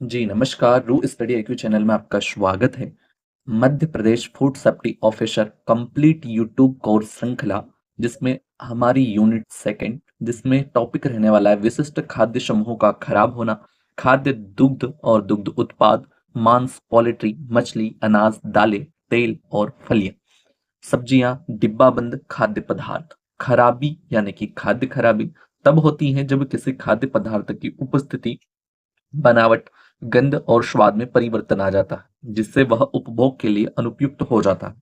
जी नमस्कार, रू study IQ channel में आपका स्वागत है। Madhya Pradesh food safety officer complete YouTube course श्रृंखला, जिसमें हमारी यूनिट सेकंड, जिसमें टॉपिक रहने वाला है विशिष्ट खाद्य समूहों का खराब होना, खाद्य दुग्ध और दुग्ध उत्पाद, मांस, पोल्ट्री, मछली, अनाज, दालें, तेल और फलियां, सब्जियां, डिब्बाबंद खाद्य पदार्थ। खराबी यानी कि खाद्य खराबी तब होती है जब किसी खाद्य पदार्थ की उपस्थिति, बनावट, गंध और स्वाद में परिवर्तन आ जाता है, जिससे वह उपभोग के लिए अनुपयुक्त हो जाता है।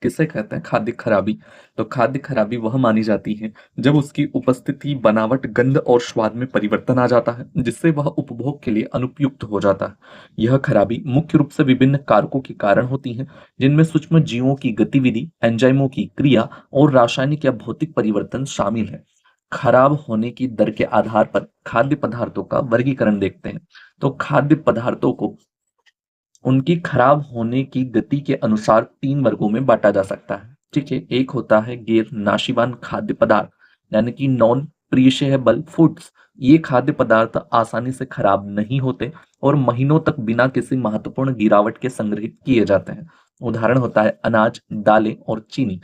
किसे कहते हैं खाद्य खराबी? तो खाद्य खराबी वह मानी जाती है जब उसकी उपस्थिति, बनावट, गंध और स्वाद में परिवर्तन आ जाता है, जिससे वह उपभोग के लिए अनुपयुक्त हो जाता है। यह खराबी मुख्य रूप से विभिन्न कारकों के कारण होती है, जिनमें सूक्ष्म जीवों की गतिविधि, एंजाइमों की क्रिया और रासायनिक या भौतिक परिवर्तन शामिल है। खराब होने की दर के आधार पर खाद्य पदार्थों का वर्गीकरण देखते हैं। तो खाद्य पदार्थों को उनकी खराब होने की गति के अनुसार 3 वर्गों में बांटा जा सकता है। ठीक है, एक होता है गैर नाशीवान खाद्य पदार्थ, यानी कि नॉन पेरिशेबल फूड्स। ये खाद्य पदार्थ आसानी से खराब नहीं होते और महीनों तक बिना किसी महत्वपूर्ण गिरावट के संग्रहित किए जाते हैं। उदाहरण होता है अनाज, दालें और चीनी।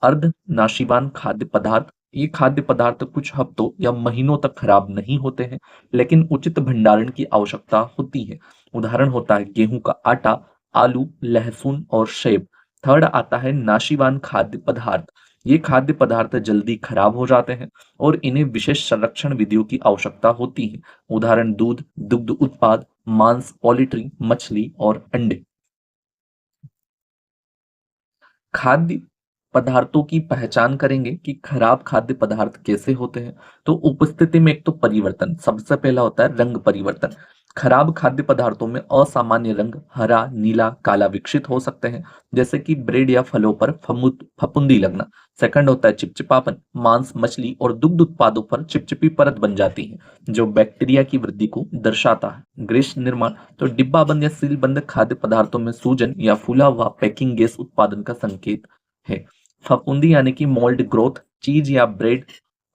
अर्ध नाशीवान खाद्य पदार्थ, ये खाद्य पदार्थ कुछ हफ्तों या महीनों तक खराब नहीं होते हैं, लेकिन उचित भंडारण की आवश्यकता होती है। उदाहरण होता है गेहूं का आटा, आलू, लहसुन और सेब। थर्ड आता है नाशीवान खाद्य पदार्थ। ये खाद्य पदार्थ जल्दी खराब हो जाते हैं और इन्हें विशेष संरक्षण विधियों की आवश्यकता होती है। उदाहरण दूध, दुग्ध उत्पाद, मांस, पोल्ट्री, मछली और अंडे। खाद्य पदार्थों की पहचान करेंगे कि खराब खाद्य पदार्थ कैसे होते हैं। तो उपस्थिति में एक तो परिवर्तन, सबसे पहला होता है रंग परिवर्तन। खराब खाद्य पदार्थों में असामान्य रंग हरा, नीला, काला विकसित हो सकते हैं, जैसे कि ब्रेड या फलों पर फफूंदी लगना। सेकंड होता है चिपचिपापन। मांस, मछली और दुग्ध उत्पादों पर चिपचिपी परत बन जाती है, जो बैक्टीरिया की वृद्धि को दर्शाता है। ग्रीष्म निर्माण, तो डिब्बाबंद या सीलबंद खाद्य पदार्थों में सूजन या फूला हुआ पैकिंग गैस उत्पादन का संकेत है। फफूंदी यानी कि मोल्ड ग्रोथ, चीज या ब्रेड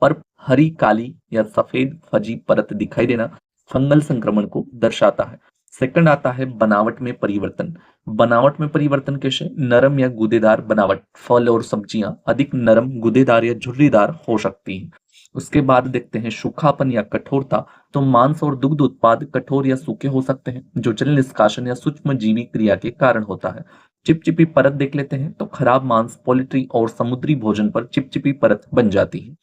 पर हरी, काली या सफेद फजी परत दिखाई देना फंगल संक्रमण को दर्शाता है। सेकंड आता है बनावट में परिवर्तन। बनावट में परिवर्तन कैसे? नरम या गूदेदार बनावट। फल और सब्जियां अधिक नरम, गूदेदार या झुर्रीदार हो सकती हैं। उसके बाद देखते हैं सूखापन या कठोरता। तो मांस और दुग्ध उत्पाद कठोर या सूखे हो सकते हैं, जो जल निष्कासन या सूक्ष्म जीवी क्रिया के कारण होता है। चिपचिपी परत देख लेते हैं। तो खराब मांस, पोल्ट्री और समुद्री भोजन पर चिपचिपी परत बन जाती है।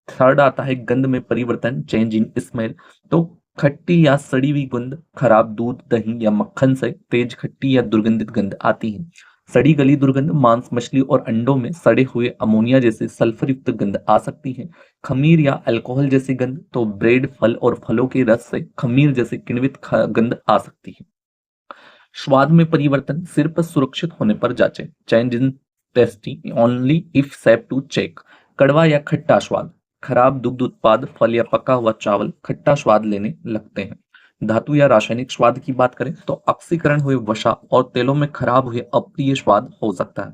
थर्ड आता है गंध में परिवर्तन, चेंज इन स्मेल। तो खट्टी या सड़ी हुई गंध, खराब दूध, दही या मक्खन से तेज खट्टी या दुर्गंधित गंध आती है। सड़ी गली दुर्गंध, मांस, मछली और अंडों में सड़े हुए अमोनिया जैसे सल्फर युक्त गंध आ सकती है। खमीर या अल्कोहल जैसी गंध, तो ब्रेड, फल और फलों के रस से खमीर जैसी किण्वित गंध आ सकती है। स्वाद में परिवर्तन सिर्फ सुरक्षित होने पर जांचें। Change in tasty only if safe to check. कड़वा या खट्टा स्वाद, खराब दुग्ध उत्पाद, फल या पका हुआ चावल खट्टा स्वाद लेने लगते हैं। धातु या रासायनिक स्वाद की बात करें तो ऑक्सीकरण हुए वसा और तेलों में खराब हुए अप्रिय स्वाद हो सकता है।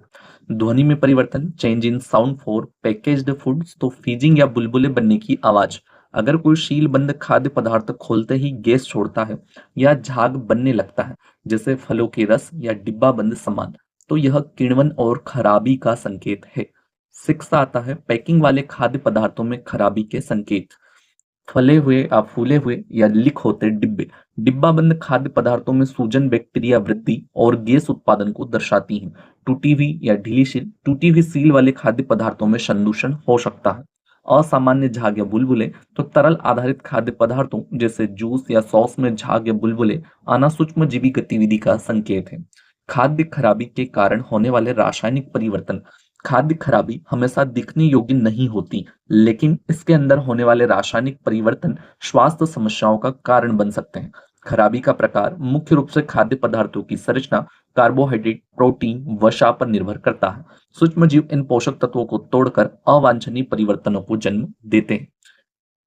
ध्वनि में परिवर्तन, change in sound for packaged foods, तो फीजिंग या बुलबुले बनने की आवाज। अगर कोई सीलबंद खाद्य पदार्थ खोलते ही गैस छोड़ता है या झाग बनने लगता है, जैसे फलों के रस या डिब्बाबंद सामान, तो यह किण्वन और खराबी का संकेत है। सिक्स आता है पैकिंग वाले खाद्य पदार्थों में खराबी के संकेत। फले हुए या फूले हुए या लीक होते डिब्बे। डिब्बाबंद खाद्य पदार्थों में सूजन, बैक्टीरिया वृद्धि और गैस उत्पादन को दर्शाती हैं। टूटी हुई या ढीली सील, टूटी हुई सील वाले खाद्य पदार्थों में संदूषण हो सकता है। असामान्य झाग या बुलबुले, तो तरल आधारित खाद्य पदार्थों जैसे जूस या सॉस में झाग या बुलबुले आना सूक्ष्म जीवी गतिविधि का संकेत है। खाद्य खराबी के कारण होने वाले रासायनिक परिवर्तन। खाद्य खराबी हमेशा दिखने योग्य नहीं होती, लेकिन इसके अंदर होने वाले रासायनिक परिवर्तन स्वास्थ्य समस्याओं का कारण बन सकते हैं। खराबी का प्रकार मुख्य रूप से खाद्य पदार्थों की संरचना, कार्बोहाइड्रेट, प्रोटीन, वसा पर निर्भर करता है। सूक्ष्म जीव इन पोषक तत्वों को तोड़कर अवांछनीय परिवर्तनों को जन्म देते हैं।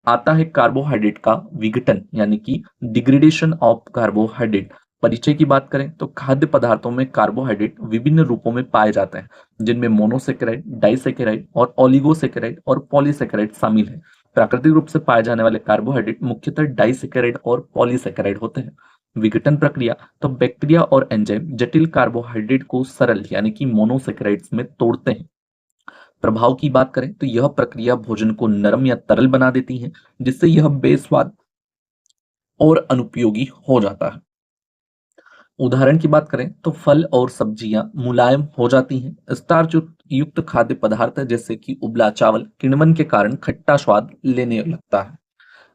आता है कार्बोहाइड्रेट का विघटन, यानी कि डिग्रेडेशन ऑफ कार्बोहाइड्रेट। परिचय की बात करें तो खाद्य पदार्थों में कार्बोहाइड्रेट विभिन्न रूपों में पाए जाते हैं, जिनमें मोनोसेकेराइड, डाइसेकेराइड और ओलिगोसेकेराइड और पॉलीसेकेराइड शामिल हैं। प्राकृतिक रूप से पाए जाने वाले कार्बोहाइड्रेट मुख्यतः डाइसेकेराइड और पॉलीसेकेराइड होते हैं। विघटन प्रक्रिया, तो बैक्टीरिया और एंजाइम जटिल कार्बोहाइड्रेट को सरल यानी कि मोनोसेकेराइड्स में तोड़ते हैं। प्रभाव की बात करें तो यह प्रक्रिया भोजन को नरम या तरल बना देती है, जिससे यह बेस्वाद और अनुपयोगी हो जाता है। उदाहरण की बात करें तो फल और सब्जियां मुलायम हो जाती हैं। स्टार्च युक्त खाद्य पदार्थ जैसे कि उबला चावल किण्वन के कारण खट्टा स्वाद लेने लगता है।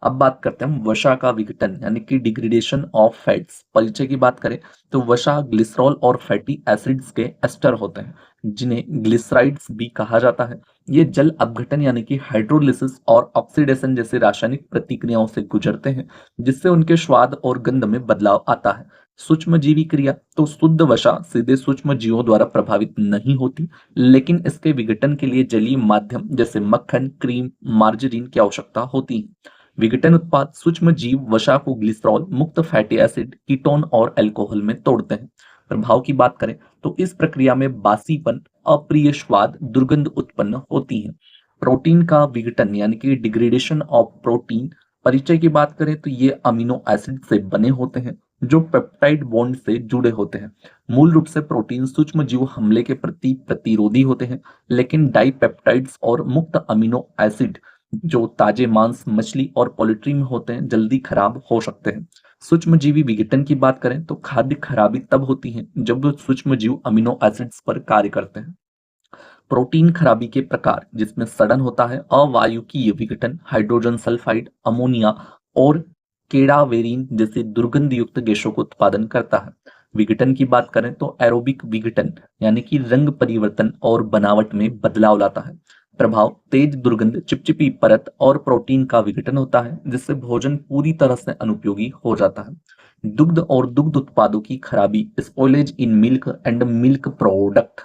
अब बात करते हैं हम वसा का विघटन यानी कि डिग्रेडेशन ऑफ फैट्स। परिचय की बात करें तो वसा ग्लिसरॉल और फैटी एसिड्स के एस्टर होते हैं, जिन्हें ग्लिसराइड्स भी कहा जाता है। ये जल अपघटन यानी कि हाइड्रोलिसिस और ऑक्सीडेशन जैसे रासायनिक प्रतिक्रियाओं से गुजरते हैं, जिससे उनके स्वाद और गंध में बदलाव आता है। सूक्ष्मजीवी क्रिया, तो शुद्ध वसा सीधे सूक्ष्म जीवों द्वारा प्रभावित नहीं होती, लेकिन इसके विघटन के लिए जलीय माध्यम जैसे मक्खन, क्रीम, मार्जरीन की आवश्यकता होती है। विघटन उत्पाद सूक्ष्म जीव वसा को ग्लिसरॉल मुक्त फैटी एसिड, कीटोन और अल्कोहल में तोड़ते हैं। प्रभाव की बात करें तो इस प्रक्रिया में बासीपन, अप्रिय स्वाद, दुर्गंध उत्पन्न होती है। प्रोटीन का विघटन यानी कि डिग्रेडेशन ऑफ प्रोटीन। परिचय की बात करें तो ये अमीनो एसिड से बने होते हैं जो पेप्टाइड बॉन्ड से जुड़े होते हैं। मूल रूप से प्रोटीन सूक्ष्म जीव हमले के प्रति प्रतिरोधी होते हैं, लेकिन डाइपेप्टाइड्स और मुक्त अमीनो एसिड जो ताजे मांस, मछली और पोल्ट्री में होते हैं जल्दी खराब हो सकते हैं। सूक्ष्मजीवी विघटन की बात करें तो खाद्य खराबी तब होती है जब सूक्ष्मजीव अमीनो एसिड्स पर कार्य करते हैं। प्रोटीन खराबी के प्रकार, जिसमें सड़न होता है, अवायुकीय विघटन, हाइड्रोजन सल्फाइड, अमोनिया और केड़ावेरिन जैसे दुर्गंध युक्त गैसों को उत्पादन करता है। विघटन की बात करें तो एरोबिक विघटन यानी कि रंग परिवर्तन और बनावट में बदलाव लाता है। प्रभाव, तेज दुर्गंध, चिपचिपी परत और प्रोटीन का विघटन होता है, जिससे भोजन पूरी तरह से अनुपयोगी हो जाता है। दुग्ध और दुग्ध उत्पादों की खराबी, spoilage in milk and milk product.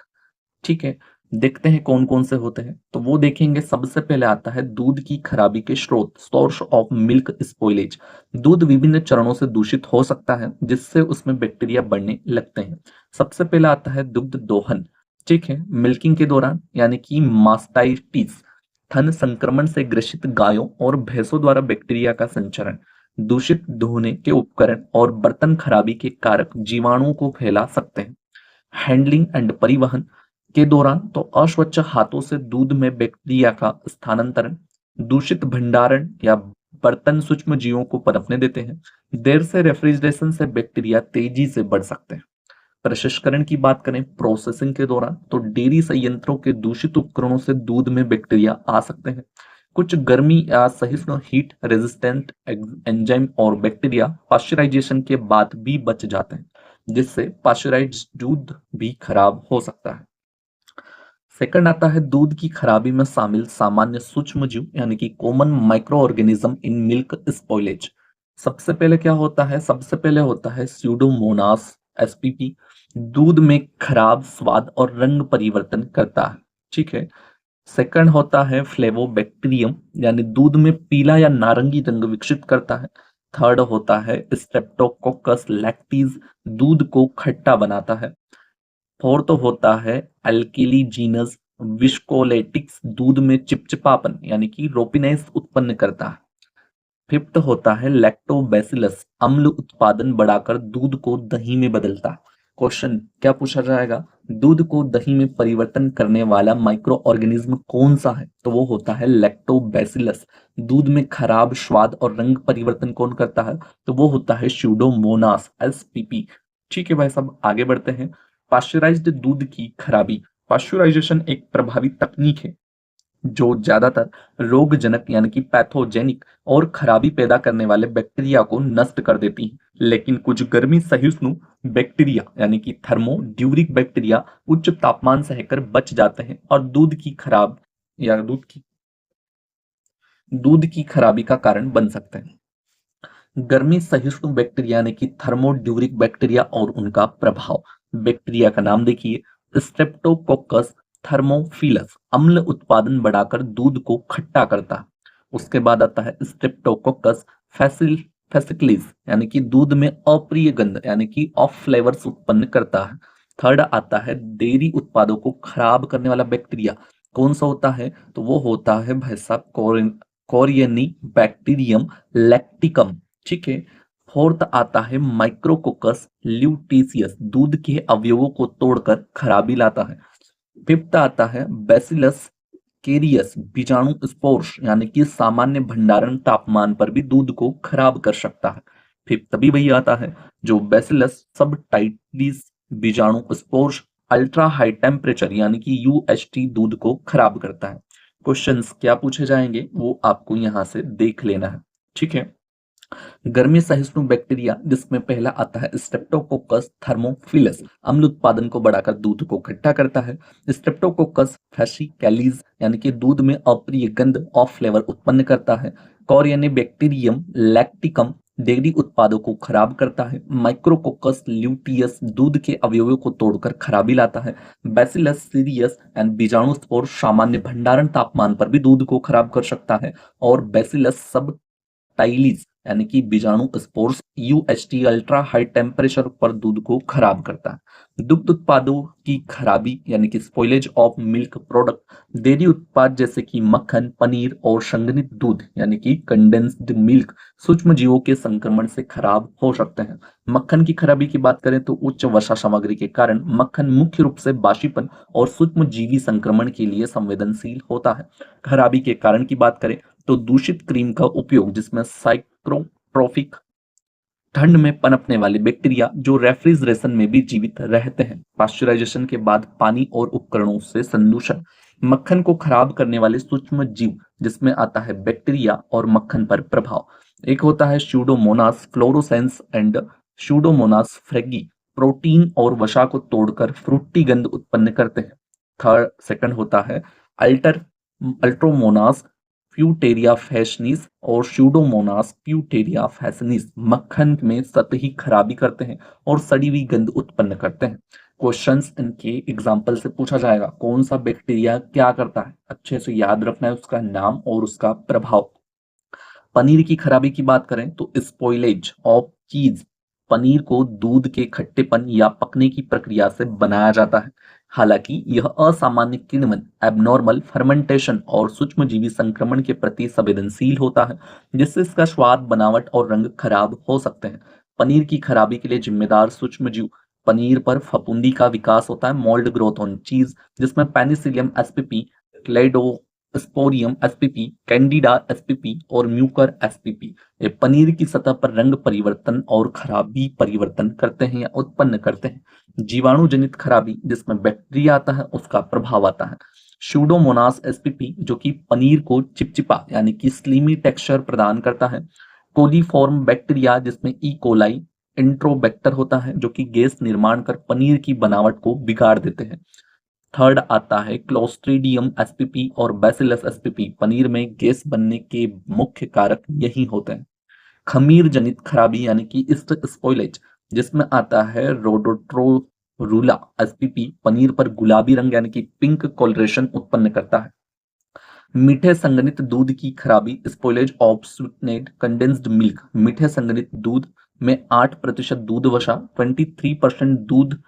ठीक है, देखते हैं कौन कौन से होते हैं। तो वो देखेंगे, सबसे पहले आता है दूध की खराबी के स्रोत, सोर्स ऑफ मिल्क स्पॉइलेज। दूध विभिन्न चरणों से दूषित हो सकता है, जिससे उसमें बैक्टीरिया बढ़ने लगते हैं। सबसे पहले आता है दुग्ध दोहन। ठीक है, मिल्किंग के दौरान यानी कि मास्टाइटिस, थन संक्रमण से ग्रसित गायों और भैंसों द्वारा बैक्टीरिया का संचरण। दूषित धोने के उपकरण और बर्तन खराबी के कारक जीवाणुओं को फैला सकते हैं। हैंडलिंग एंड परिवहन के दौरान तो अस्वच्छ हाथों से दूध में बैक्टीरिया का स्थानांतरण, दूषित भंडारण या बर्तन सूक्ष्म जीवों को पनपने देते हैं। देर से रेफ्रिजरेशन से बैक्टीरिया तेजी से बढ़ सकते हैं। प्रसंस्करण की बात करें, प्रोसेसिंग के दौरान तो डेयरी संयंत्रों के दूषित उपकरणों से दूध में बैक्टीरिया आ सकते हैं। कुछ गर्मी या सहिष्णु हीट रेजिस्टेंट एंजाइम और बैक्टीरिया पाश्चराइजेशन के बाद भी बच जाते हैं, जिससे पाश्चराइज्ड दूध भी खराब हो सकता है। सेकंड आता है दूध की खराबी में शामिल सामान्य सूक्ष्म जीव यानी कि common micro organism in milk spoilage. सबसे पहले क्या होता है, सबसे पहले होता है स्यूडोमोनास एसपीपी। दूध में खराब स्वाद और रंग परिवर्तन करता है। ठीक है। सेकंड होता है फ्लेवोबैक्टीरियम, यानी दूध में पीला या नारंगी रंग विकसित करता है। थर्ड होता है स्ट्रेप्टोकोकस लैक्टीज, दूध को खट्टा बनाता है। फोर्थ होता है अल्किलीजीनस विस्कोलेटिक्स, दूध में चिपचिपापन यानी कि रोपिनेस उत्पन्न करता है। फिफ्थ होता है लैक्टोबैसिलस, अम्ल उत्पादन बढ़ाकर दूध को दही में बदलता है। क्वेश्चन क्या पूछा जाएगा, दूध को दही में परिवर्तन करने वाला माइक्रो ऑर्गेनिज्म कौन सा है, तो वो होता है लैक्टोबैसिलस। दूध में खराब स्वाद और रंग परिवर्तन कौन करता है, तो वो होता है स्यूडोमोनास एसपीपी। ठीक है भाई साहब, आगे बढ़ते हैं। पाश्चराइज्ड दूध की खराबी। पाश्चराइजेशन एक प्रभावी तकनीक है जो ज्यादातर रोगजनक यानी कि पैथोजेनिक और खराबी पैदा करने वाले बैक्टीरिया को नष्ट कर देती है, लेकिन कुछ गर्मी सहिष्णु बैक्टीरिया यानी कि थर्मोड्यूरिक बैक्टीरिया उच्च तापमान सहकर बच जाते हैं और दूध की खराबी का कारण बन सकते हैं। गर्मी सहिष्णु बैक्टीरिया यानी कि थर्मोड्यूरिक बैक्टीरिया और उनका प्रभाव। बैक्टीरिया का नाम देखिए, स्ट्रेप्टोकोकस थर्मोफिलस, अम्ल उत्पादन बढ़ाकर दूध को खट्टा करता है। उसके बाद आता है स्ट्रेप्टोकोकस फैसिकलिस, यानी कि दूध में अप्रिय गंध यानी कि ऑफ फ्लेवर्स उत्पन्न करता है। थर्ड आता है डेयरी उत्पादों को खराब करने वाला बैक्टीरिया। कौन सा होता है, तो वो होता है भाई साहब कोरियनी बैक्टीरियम लैक्टिकम। ठीक है। फोर्थ आता है माइक्रोकोकस ल्यूटीसियस, दूध के अवयवों को तोड़कर खराबी लाता है। फिफ्थ आता है बैसिलस केरियस, बीजाणु स्पोर्स यानी कि सामान्य भंडारण तापमान पर भी दूध को खराब कर सकता है। फिर तभी वही आता है जो बैसिलस सब टाइटिस, बीजाणु स्पोर्स अल्ट्रा हाई टेम्परेचर यानी कि यूएचटी दूध को खराब करता है। क्वेश्चंस क्या पूछे जाएंगे वो आपको यहां से देख लेना है, ठीक है। गर्मी सहिष्णु बैक्टीरिया जिसमें पहला आता है स्ट्रेप्टोकोकस थर्मोफिलस, अम्ल उत्पादन को बढ़ाकर दूध को खट्टा करता है। स्ट्रेप्टोकोकस फैसिकैलिस यानी कि दूध में अप्रिय गंध ऑफ फ्लेवर उत्पन्न करता है। कॉरियनेबैक्टीरियम लैक्टिकम डेयरी उत्पादों को खराब करता है। माइक्रोकोकस ल्यूटियस दूध के अवयवों को तोड़कर खराबी लाता है। बैसिलस सीरियस एंड बीजाणु स्पोर सामान्य भंडारण तापमान पर भी दूध को खराब कर सकता है। और बैसिलस सब टाइलीज यानी कि बीजाणु spores UHT ultra high temperature पर दूध को खराब करता है। दुग्ध उत्पादों की खराबी यानी कि spoilage of milk product, dairy उत्पाद जैसे कि मक्खन, पनीर और संघनित दूध यानी कि कंडेंस्ड मिल्क सूक्ष्म जीवों के संक्रमण से खराब हो सकते हैं। मक्खन की खराबी की बात करें तो उच्च वसा सामग्री के कारण मक्खन मुख्य रूप से बाशीपन और सूक्ष्म जीवी संक्रमण के लिए संवेदनशील होता है। खराबी के कारण की बात करें तो दूषित क्रीम का उपयोग जिसमें साइक्रोट्रोफिक ठंड में पनपने वाले बैक्टीरिया जो रेफ्रिजरेशन में भी जीवित रहते हैं। पाश्चराइजेशन के बाद पानी और उपकरणों से संदूषण, मक्खन को खराब करने वाले सूक्ष्म जीव जिसमें आता है बैक्टीरिया और मक्खन पर प्रभाव। एक होता है pseudomonas fluorescens and pseudomonas fragi, protein और वसा को तोड़कर फ्रूटी गंध उत्पन्न करते हैं। थर्ड सेकंड होता है अल्टर अल्ट्रोमोनास प्यूटेरिया फैशनिस और स्यूडोमोनास प्यूटेरिया फैशनिस मक्खन में सतही खराबी करते हैं और सड़ी हुई गंध उत्पन्न करते हैं। क्वेश्चंस इनके एग्जाम्पल से पूछा जाएगा। कौन सा बैक्टीरिया क्या करता है, अच्छे से याद रखना है उसका नाम और उसका प्रभाव। पनीर की खराबी की बात करें तो स्पॉइलेज ऑफ चीज, पनीर को दूध के खट्टेपन या पकने की प्रक्रिया से बनाया जाता है। हालांकि यह असामान्य किण्वन एबनॉर्मल फर्मेंटेशन और सूक्ष्मजीवी संक्रमण के प्रति संवेदनशील होता है, जिससे इसका स्वाद, बनावट और रंग खराब हो सकते हैं। पनीर की खराबी के लिए जिम्मेदार सूक्ष्मजीव, पनीर पर फफूंदी का विकास होता है, मोल्ड ग्रोथ ऑन चीज, जिसमें penicillium SPP, cladosporium SPP, candida SPP और म्यूकर एसपीपी ये पनीर की सतह पर रंग परिवर्तन और खराबी परिवर्तन करते हैं या उत्पन्न करते हैं। जीवाणु जनित खराबी जिसमें बैक्टीरिया आता है उसका प्रभाव आता है। स्यूडोमोनास एसपीपी जो कि पनीर को चिपचिपा यानी कि स्लीमी टेक्सचर प्रदान करता है। कोलीफॉर्म बैक्टीरिया जिसमें ई कोलाई इंट्रोबैक्टर होता है जो कि गैस निर्माण कर पनीर की बनावट को बिगाड़ देते हैं। थर्ड आता है क्लोस्ट्रीडियम एसपीपी और बैसिलस एसपीपी, पनीर में गैस बनने के मुख्य कारक यही होते हैं। खमीर जनित खराबी यानी कि स्पॉइलेज जिसमें आता है रोडोट्रोरूला एसपीपी, पनीर पर गुलाबी रंग यानी कि पिंक कॉलोरेशन उत्पन्न करता है। मीठे संघनित दूध की खराबी स्पॉइलेज ऑफ स्वीटनेड कंडेंस्ड मिल्क, मीठे संघनित दूध में 8% दूध वसा, 23% दूध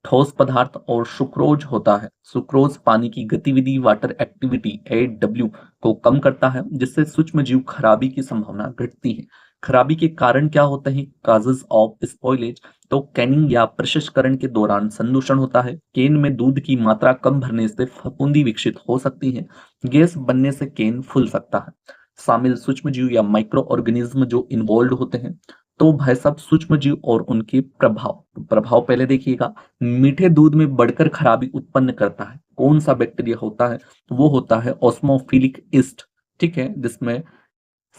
ठोस पदार्थ और सुक्रोज होता है। सुक्रोज पानी की गतिविधि वाटर एक्टिविटी AW को कम करता है, जिससे सूक्ष्मजीव खराबी की संभावना घटती है। खराबी के कारण क्या होते हैं? काजेज ऑफ स्पॉइलेज, तो कैनिंग या प्रसंस्करण के दौरान संदूषण होता है। केन में दूध की मात्रा कम भरने से फफूंदी विकसित हो सकती है। गैस बनने से केन फूल सकता है। शामिल सूक्ष्मजीव या माइक्रो ऑर्गेनिज्म जो इन्वॉल्व होते हैं, तो भाई सब सूक्ष्मजीव और उनके प्रभाव। प्रभाव पहले देखिएगा, मीठे दूध में बढ़कर खराबी उत्पन्न करता है। कौन सा बैक्टीरिया होता है? वो होता है ऑस्मोफिलिक ईस्ट, ठीक है। जिसमें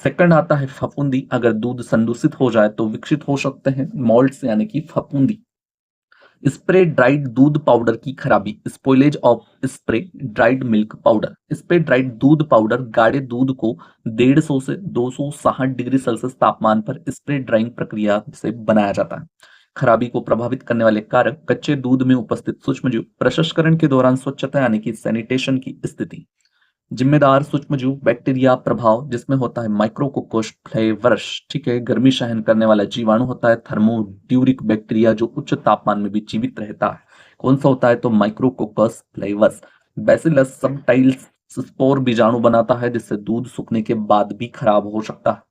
सेकंड आता है फफूंदी, अगर दूध संदूषित हो जाए तो विकसित हो सकते हैं मॉल्ट्स यानी कि फफूंदी। स्प्रे ड्राइड दूध पाउडर की खराबी spoilage of spray dried milk powder, spray dried दूध पाउडर गाढ़े दूध को 150 से 260 डिग्री सेल्सियस तापमान पर स्प्रे ड्राइंग प्रक्रिया से बनाया जाता है। खराबी को प्रभावित करने वाले कारक कच्चे दूध में उपस्थित सूक्ष्मजीव, प्रसंस्करण के दौरान स्वच्छता यानी कि सैनिटेशन की स्थिति। जिम्मेदार सूक्ष्मजीव बैक्टीरिया प्रभाव जिसमें होता है माइक्रोकोकस फ्लेवर्स, ठीक है, गर्मी सहन करने वाला जीवाणु होता है। थर्मोड्यूरिक बैक्टीरिया जो उच्च तापमान में भी जीवित रहता है। कौन सा होता है? तो माइक्रोकोकस फ्लेवर्स। बैसिलस सबटाइल्स स्पोर बीजाणु बनाता है जिससे दूध सूखने के बाद भी खराब हो सकता है।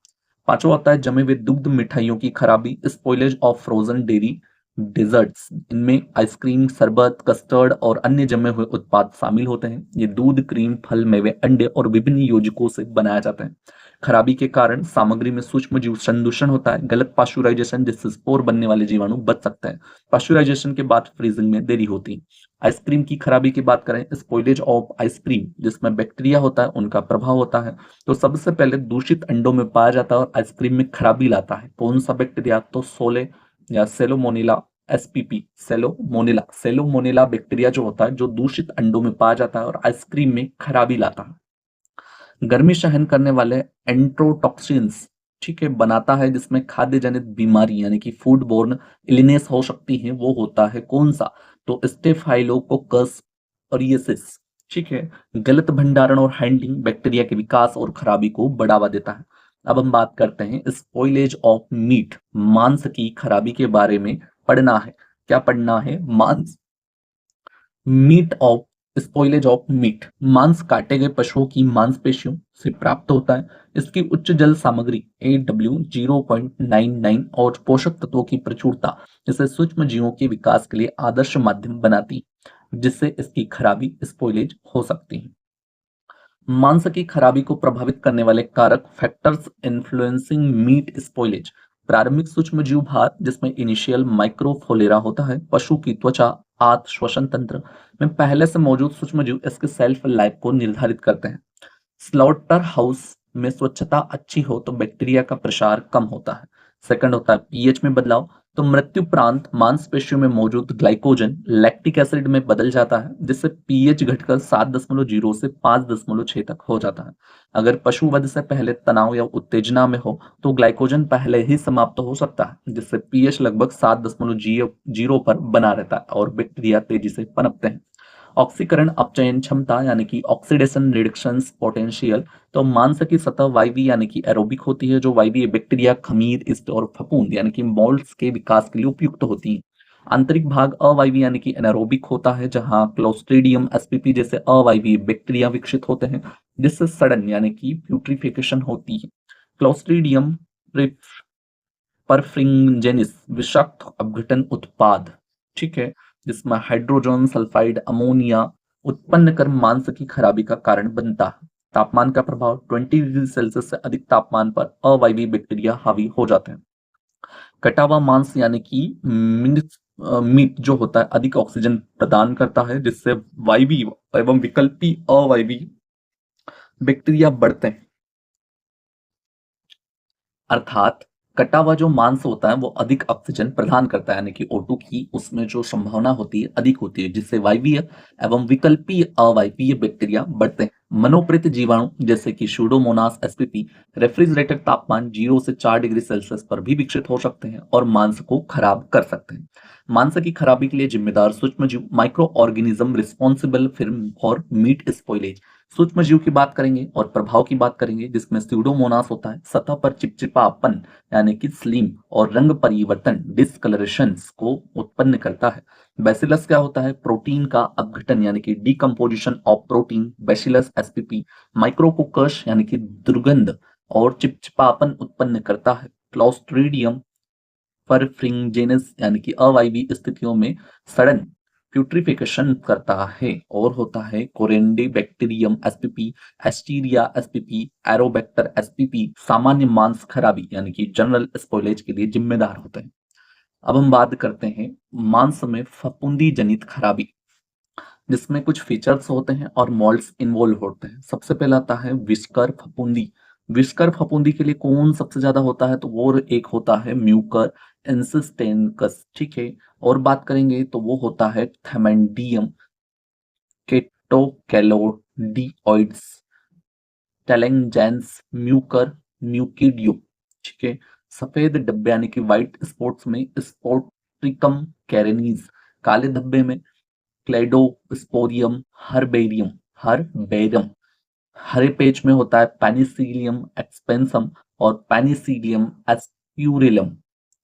पांचवा होता है जमे हुए दुग्ध मिठाइयों की खराबी, spoilage of frozen dairy desserts. इनमें आइसक्रीम, शरबत, कस्टर्ड और अन्य जमे हुए उत्पाद शामिल होते हैं। ये दूध, क्रीम, फल, मेवे, अंडे और विभिन्न योजकों से बनाया जाता है। खराबी के कारण सामग्री में सूक्ष्म जीव संदूषण होता है, गलत पाश्चुराइजेशन जिससे स्पोर बनने वाले जीवाणु बच सकते हैं। पाश्चुराइजेशन के बाद फ्रीजिंग में देरी होती है। आइसक्रीम की खराबी की बात करें, स्पॉइलेज ऑफ आइसक्रीम जिसमें बैक्टीरिया होता है उनका प्रभाव होता है। तो सबसे पहले दूषित अंडों में पाया जाता है और आइसक्रीम में खराबी लाता है कौन सा बैक्टीरिया, तो सोले या सेलोमोनेला एसपीपी, सेलोमोनेला बैक्टीरिया जो होता है जो दूषित अंडों में पाया जाता है और आइसक्रीम में खराबी लाता है। गर्मी सहन करने वाले एंट्रोटॉक्सिन्स, ठीक है, बनाता है जिसमें खाद्य जनित बीमारी यानी कि फूड बोर्न इलनेस हो सकती है। वो होता है कौन सा, तो स्टेफाइलोकोकस ऑरियसिस। ठीक है, गलत भंडारण और हैंडलिंग बैक्टीरिया के विकास और खराबी को बढ़ावा देता है। अब हम बात करते हैं स्पॉइलेज ऑफ मीट, मांस की खराबी के बारे में पढ़ना है। क्या पढ़ना है, मांस, meat of, spoilage of meat, मांस काटे गए पशुओं की मांसपेशियों से प्राप्त होता है। इसकी उच्च जल सामग्री AW0.99 और पोषक तत्वों की प्रचुरता इसे सूक्ष्म जीवों के विकास के लिए आदर्श माध्यम बनाती है, जिससे इसकी खराबी स्पॉइलेज हो सकती है। मांस की खराबी को प्रभावित करने वाले कारक, फैक्टर्स इन्फ्लुएंसिंग मीट स्पॉइलेज, प्रारंभिक सूक्ष्म जीव भार जिसमें इनिशियल माइक्रोफोलेरा होता है, पशु की त्वचा, आंत, श्वसन तंत्र में पहले से मौजूद सूक्ष्म जीव इसके सेल्फ लाइफ को निर्धारित करते हैं। स्लॉटर हाउस में स्वच्छता अच्छी हो तो बैक्टीरिया का प्रसार कम होता है। सेकंड होता है पीएच में बदलाव, तो मृत्युपरांत मांसपेशियों में मौजूद ग्लाइकोजन लैक्टिक एसिड में बदल जाता है जिससे पीएच घटकर 7.0 से 5.6 तक हो जाता है। अगर पशु वध से पहले तनाव या उत्तेजना में हो तो ग्लाइकोजन पहले ही समाप्त हो सकता है जिससे पीएच लगभग 7.0 पर बना रहता है और बैक्टीरिया तेजी से पनपते हैं। ऑक्सीकरण अपचयन क्षमता यानी कि ऑक्सीडेशन रिडक्शन पोटेंशियल, तो मांस की सतह वायवीय यानी कि एरोबिक होती है जो वायवीय बैक्टीरिया, खमीर, ईस्ट और फफूंद यानी कि मोल्ड्स के विकास के लिए उपयुक्त होती है। आंतरिक भाग अवायवीय यानी कि एनारोबिक होता है जहां क्लोस्ट्रीडियम एसपीपी जैसे अवायवीय बैक्टीरिया विकसित होते हैं जिससे सड़न यानी कि प्यूट्रिफिकेशन होती है। क्लोस्ट्रीडियम परफ्रिंजेनिस विषाक्त अपघटन उत्पाद, ठीक है, जिसमें हाइड्रोजन सल्फाइड अमोनिया उत्पन्न कर मांस की खराबी का कारण बनता है। तापमान का प्रभाव, 20 डिग्री सेल्सियस से अधिक तापमान पर अवायवीय बैक्टीरिया हावी हो जाते हैं। कटा हुआ मांस यानी कि मीट जो होता है अधिक ऑक्सीजन प्रदान करता है जिससे वायवीय एवं विकल्पी अवायवीय बैक्टीरिया बढ़ते हैं। अर्थात कटा हुआ जो मांस होता है वो अधिक ऑक्सीजन प्रदान करता है यानी कि O2 की उसमें जो संभावना होती है अधिक होती है जिससे वायवीय एवं विकल्पीय अवायवीय बैक्टीरिया बढ़ते हैं। मनोप्रेत जीवाणु जैसे कि सूडोमोनास एसपीपी रेफ्रिजरेटर तापमान 0 से 4 डिग्री सेल्सियस पर भी विकसित हो सकते हैं और मांस को खराब कर सकते हैं। मांस की खराबी के लिए जिम्मेदार सूक्ष्म जीव, micro organism responsible for meet spoilage. सूक्ष्म जीव की बात करेंगे और प्रभाव की बात करेंगे जिसमें स्यूडोमोनास होता है, सतह पर चिपचिपापन यानी कि स्लिम और रंग परिवर्तन डिस्कलरेशंस को उत्पन्न करता है। बैसिलस क्या होता है, प्रोटीन का अपघटन यानी कि decomposition of protein, bacillus SPP. Micrococcus यानी कि दुर्गंध और चिपचिपापन उत्पन्न करता है। क्लोस्ट्रीडियम परफ्रिंजेनस यानी कि अवायवीय स्थितियों में सड़न प्यूट्रिफिकेशन करता है। और होता है corynebacterium SPP, listeria SPP, aerobacter SPP सामान्य मांस खराबी यानी कि जनरल स्पॉइलेज के लिए जिम्मेदार होते हैं। अब हम बात करते हैं मांस में फफूंदी जनित खराबी जिसमें कुछ फीचर्स होते हैं और मॉल्ड्स इन्वॉल्व होते हैं। सबसे पहला आता है विस्कर फफूंदी। विस्कर फफूंदी के लिए कौन सबसे ज्यादा होता है, तो वो एक होता है म्यूकर इंसिस्टेंकस, ठीक है। और बात करेंगे तो वो होता है थैमेंडियम केटोकैलोडिओइड्स, टेलेंजेंस, म्यूकर, म्यूकिडियो, ठीक है। सफेद डब्बे यानी कि व्हाइट स्पॉट्स में स्पोट्रिकम कैरेनीज, काले धब्बे में क्लेडोस्पोरियम हर्बेरियम, हर्बेरम। हरे पेज में होता है पेनिसिलियम एक्सपेंसम और पेनिसिलियम एस्प्यूरिलम,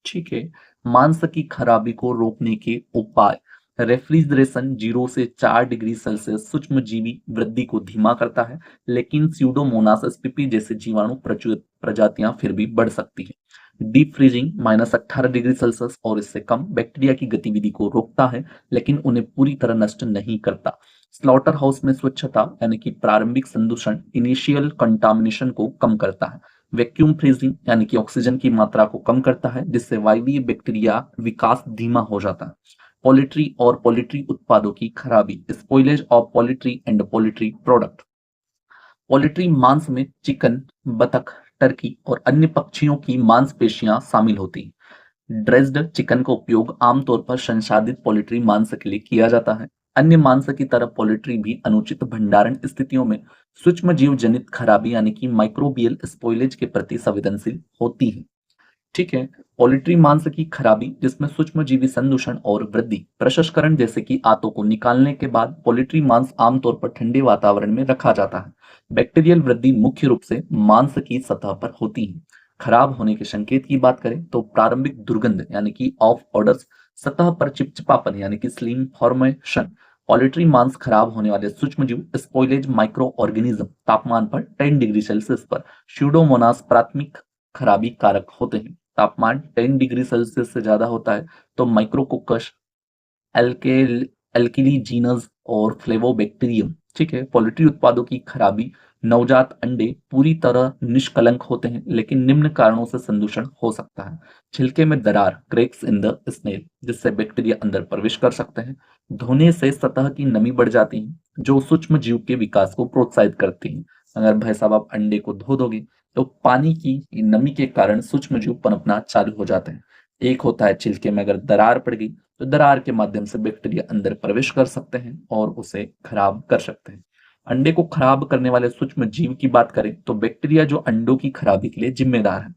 ठीक है। मांस की खराबी को रोकने के उपाय, रेफ्रिजरेशन 0 से 4 डिग्री सेल्सियस सूक्ष्मजीवी वृद्धि को धीमा करता है, लेकिन स्यूडोमोनास spp जैसे जीवाणु प्रजातियां फिर भी बढ़ सकती है। डीप फ्रीजिंग -18 डिग्री सेल्सियस और इससे कम बैक्टीरिया की गतिविधि को रोकता है, लेकिन उन्हें पूरी तरह नष्ट नहीं करता। स्लॉटर हाउस में स्वच्छता यानी कि प्रारंभिक संदूषण इनिशियल कंटामिनेशन को कम करता है। वैक्यूम फ्रीजिंग यानी कि ऑक्सीजन की मात्रा को कम करता है, जिससे वायवीय बैक्टीरिया विकास धीमा हो जाता है। पोल्ट्री और पोल्ट्री उत्पादों की खराबी, spoilage of poultry and poultry product. Poultry मांस में चिकन, बतख, टर्की और अन्य पक्षियों की मांसपेशियां शामिल होती हैं। ड्रेस्ड चिकन का उपयोग आमतौर पर संसाधित पोल्ट्री मांस के लिए किया जाता है। अन्य मांस की तरह पोल्ट्री भी अनुचित भंडारण स्थितियों में सूक्ष्म जीव जनित खराबी यानी कि माइक्रोबियल स्पॉइलेज के प्रति संवेदनशील होती है। ठीक है। पोल्ट्री मांस की खराबी, जिसमें सूक्ष्मजीवी संदूषण और वृद्धि प्रसंस्करण जैसे कि आंतों को निकालने के बाद पोल्ट्री मांस आमतौर पर ठंडे वातावरण में रखा जाता है। बैक्टीरियल वृद्धि मुख्य रूप से मांस की सतह पर होती है। खराब होने के संकेत की बात करें तो प्रारंभिक दुर्गंध यानी कि ऑफ ऑर्डर्स, सतह पर चिपचिपापन यानी कि स्लिम फॉर्मेशन, पोल्ट्री मांस खराब होने वाले सूक्ष्मजीव, स्पॉइलेज माइक्रो ऑर्गेनिज्म, तापमान पर 10 डिग्री सेल्सियस पर स्यूडोमोनास प्राथमिक खराबी कारक होते हैं। तापमान 10 डिग्री सेल्सियस से ज्यादा होता है तो माइक्रोकोकस, एल्केल एल्किलीजीनस और फ्लेवोबैक्टीरियम। ठीक है। पोल्ट्री उत्पादों की खराबी, नवजात अंडे पूरी तरह निष्कलंक होते हैं, लेकिन निम्न कारणों से संदूषण हो सकता है। छिलके में दरार, क्रैक्स इन द स्नेल, जिससे बैक्टीरिया अंदर प्रवेश कर सकते हैं। धोने से सतह की नमी बढ़ जाती है, जो सूक्ष्म जीव के विकास को प्रोत्साहित करती है। अगर भाई साहब आप अंडे को धो दोगे तो पानी की नमी के कारण सूक्ष्म जीव पनपना चालू हो जाते हैं। एक होता है छिलके में अगर दरार पड़ गई तो दरार के माध्यम से बैक्टीरिया अंदर प्रवेश कर सकते हैं और उसे खराब कर सकते हैं। अंडे को खराब करने वाले सूक्ष्म जीव की बात करें तो बैक्टीरिया जो अंडों की खराबी के लिए जिम्मेदार है,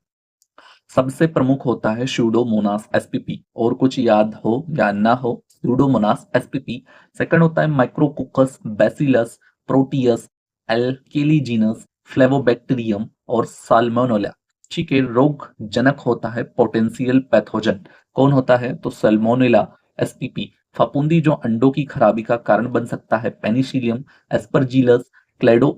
सबसे प्रमुख होता है स्यूडोमोनास एसपीपी, और कुछ याद हो या ना हो स्यूडोमोनास एसपीपी। सेकंड होता है माइक्रोकोकस बैसिलस, प्रोटियस, एल्केलीजीनस, फ्लेवोबैक्टीरियम और साल्मोनेला। ठीक है। रोग जनक होता है पोटेंशियल पैथोजन, कौन होता है तो सल्मोनेला एसपीपी। फफूंदी जो अंडों की खराबी का कारण बन सकता है, पेनिसिलियम, एस्परजिलस, क्लेडो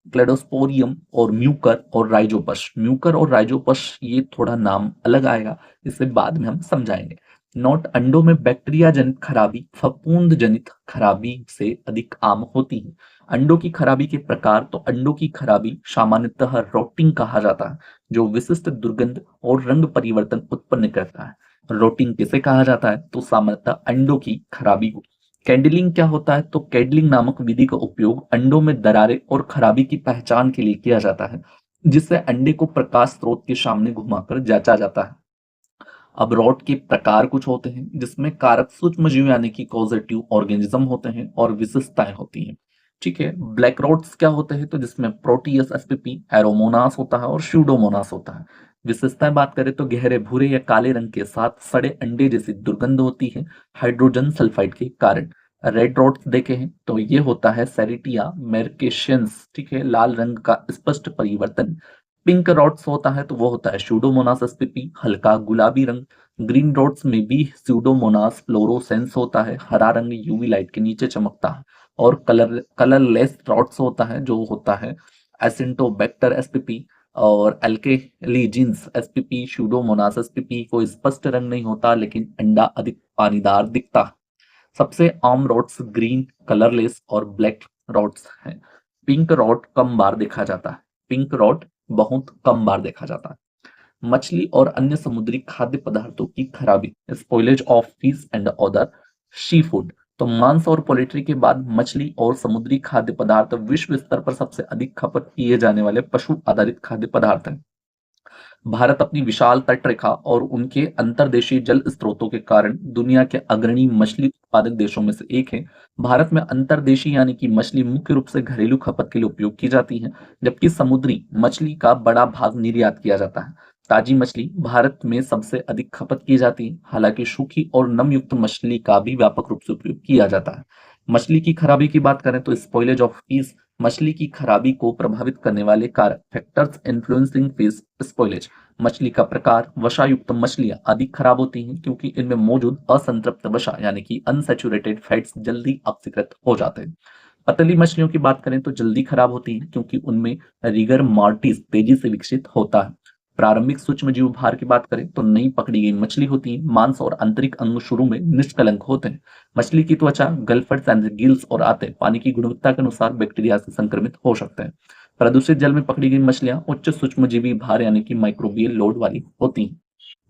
क्लेडोस्पोरियम और म्यूकर और राइजोपस। म्यूकर और राइजोपस ये थोड़ा नाम अलग आएगा, इसे बाद में हम समझाएंगे। नोट, अंडों में बैक्टीरिया जनित खराबी फफूंद जनित खराबी से अधिक आम होती है। अंडों की खराबी के प्रकार, तो अंडों की खराबी सामान्यतः रोटिंग कहा जाता है, जो विशिष्ट दुर्गंध और रंग परिवर्तन उत्पन्न करता है। रोटिंग किसे कहा जाता है तो सामान्यतः अंडों की खराबी को। कैंडलिंग क्या होता है तो कैडलिंग नामक विधि का उपयोग अंडों में दरारें और खराबी की पहचान के लिए किया जाता है, जिससे अंडे को प्रकाश स्रोत के सामने घुमाकर जांचा जाता है। अब रॉट के प्रकार कुछ होते हैं, जिसमें कारक सूक्ष्मजीव यानी कि कॉजेटिव ऑर्गेनिज्म होते हैं और विशेषताएं होती हैं। ठीक है। ब्लैक रॉट्स क्या होते हैं तो जिसमें प्रोटियस एसपीपी, एरोमोनास होता है और स्यूडोमोनास होता है। विशेषताएं बात करें तो गहरे भूरे या काले रंग के साथ सड़े अंडे जैसी दुर्गंध होती है हाइड्रोजन सल्फाइड के कारण। रेड रॉट्स देखे हैं तो ये होता है सेरिटिया मेर्केशियंस। ठीक है। लाल रंग का स्पष्ट परिवर्तन। पिंक रॉट्स होता है तो वो होता है स्यूडोमोनास एसपीपी, हल्का गुलाबी रंग। ग्रीन रॉट्स में भी स्यूडोमोनास फ्लोरोसेंस होता है, हरा रंग यूवी लाइट के नीचे चमकता है। और कलरलेस रॉट्स होता है जो होता है एसिंटोबैक्टर एसपीपी और एल्केलीजिन्स एसपीपी। स्यूडोमोनास एसपीपी को स्पष्ट रंग नहीं होता, लेकिन अंडा अधिक पानीदार दिखता है। सबसे आम रॉट्स ग्रीन, कलरलेस और ब्लैक रॉट्स हैं। पिंक रॉट कम बार देखा जाता है। पिंक रॉट बहुत कम बार देखा जाता है। मछली और अन्य समुद्री खाद्य पदार्थों की खराबी, spoilage of fish and other seafood. तो मांस और पोल्ट्री के बाद मछली और समुद्री खाद्य पदार्थ विश्व स्तर पर सबसे अधिक खपत किए जाने वाले पशु आधारित खाद्य पदार्थ हैं। भारत अपनी विशाल तटरेखा और उनके अंतर्देशीय जल स्रोतों के कारण दुनिया के अग्रणी मछली उत्पादक देशों में से एक है। भारत में अंतर्देशीय यानी कि मछली मुख्य रूप से घरेलू खपत के लिए उपयोग की जाती है, जबकि समुद्री मछली का बड़ा भाग निर्यात किया जाता है। ताजी मछली भारत में सबसे अधिक खपत की जाती है, हालांकि सूखी और नमयुक्त मछली का भी व्यापक रूप से उपयोग किया जाता है। मछली की खराबी की बात करें तो स्पॉइलेज ऑफ फिश, मछली की खराबी को प्रभावित करने वाले कारक, फैक्टर्स इन्फ्लुएंसिंग फिश स्पॉइलेज। मछली का प्रकार, वसायुक्त मछलियां अधिक खराब होती हैं क्योंकि इनमें मौजूद असंतृप्त वसा यानी कि अनसैचुरेटेड फैट्स जल्दी ऑक्सीकृत हो जाते हैं। पतली मछलियों की बात करें तो जल्दी खराब होती हैं क्योंकि उनमें रिगर मार्टिस तेजी से विकसित होता है। प्रारंभिक सूक्ष्म जीव भार की बात करें तो नई पकड़ी गई मछली होती है। मांस और आंतरिक अंग शुरू में निष्कलंक होते हैं। मछली की त्वचा, गलफर्स एंड गिल्स और आते पानी की गुणवत्ता के अनुसार बैक्टीरिया से संक्रमित हो सकते हैं। प्रदूषित जल में पकड़ी गई मछलियां उच्च सूक्ष्मजीवी भार यानी कि माइक्रोबियल लोड वाली होती हैं।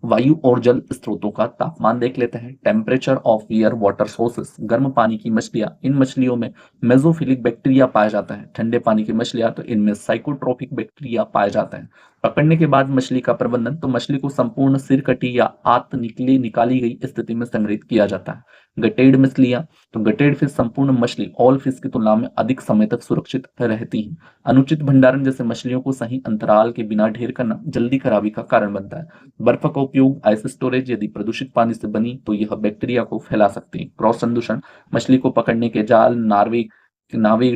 वायु और जल स्रोतों का तापमान देख लेते हैं। Temperature of air water sources, गर्म पानी की मछलियां, इन मछलियों में मेसोफिलिक बैक्टीरिया पाए जाते हैं। ठंडे पानी की मछलियां तो इनमें साइकोट्रोपिक बैक्टीरिया पाए जाते हैं। पकड़ने के बाद मछली का प्रबंधन, तो मछली को संपूर्ण सिर कटी या आत निकाली गई स्थिति में संग्रहित किया जाता है। गटेड मछलियां, तो गटेड फिश संपूर्ण मछली ऑल फिश की तुलना में अधिक समय तक सुरक्षित रहती हैं। अनुचित भंडारण जैसे मछलियों को सही अंतराल के बिना ढेर करना जल्दी खराबी का कारण बनता है। बर्फ का उपयोग, आइस स्टोरेज, यदि प्रदूषित पानी से बनी तो यह बैक्टीरिया को फैला सकती है। क्रॉस संदूषण, मछली को पकड़ने के जाल, नावे,